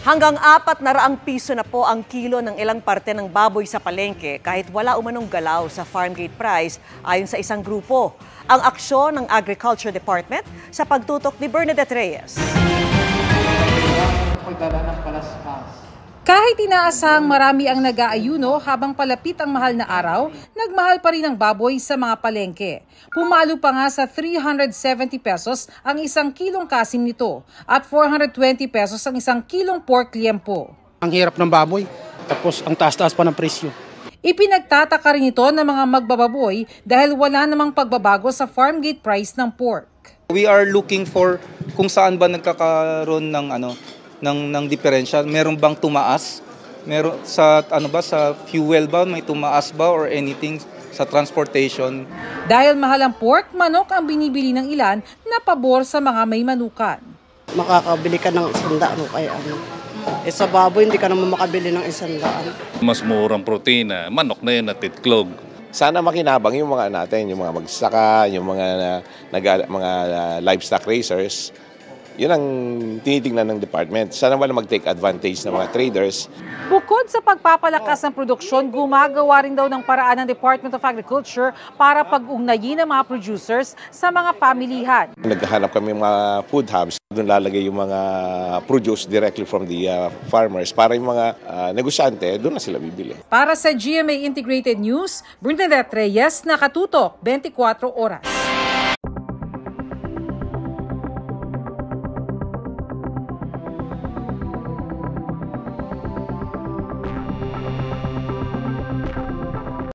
Hanggang 400 piso na po ang kilo ng ilang parte ng baboy sa palengke kahit wala umanong galaw sa farm gate price ayon sa isang grupo. Ang aksyon ng Agriculture Department sa pagtutok ni Bernadette Reyes. Kahit inaasahang marami ang nag-aayuno habang palapit ang mahal na araw, nagmahal pa rin ang baboy sa mga palengke. Pumalo pa nga sa 370 pesos ang isang kilong kasim nito at 420 pesos ang isang kilong pork liempo. Ang hirap ng baboy, tapos ang taas-taas pa ng presyo. Ipinagtataka rin ito ng mga magbababoy dahil wala namang pagbabago sa farm gate price ng pork. We are looking for kung saan ba nagkakaroon ng diferensya. Meron bang tumaas? Meron sa sa fuel ba may tumaas ba or anything sa transportation? Dahil mahal ang pork, manok ang binibili ng ilan na pabor sa mga may manukan. Makakabili ka ng 100 kaya sa baboy hindi ka naman makabili ng 100. Mas murang protina, manok na yan at itlog. Sana makinabang yung mga natin, yung mga magsasaka, yung mga livestock raisers. Yun ang tinitingnan ng department. Sana wala mag-take advantage ng mga traders. Bukod sa pagpapalakas ng produksyon, gumagawa rin daw ng paraan ng Department of Agriculture para pag-ugnayin ng mga producers sa mga pamilihan. Naghahanap kami ng mga food hubs. Doon lalagay yung mga produce directly from the farmers para yung mga negosyante, doon na sila bibili. Para sa GMA Integrated News, Bernadette Reyes, nakatutok 24 oras.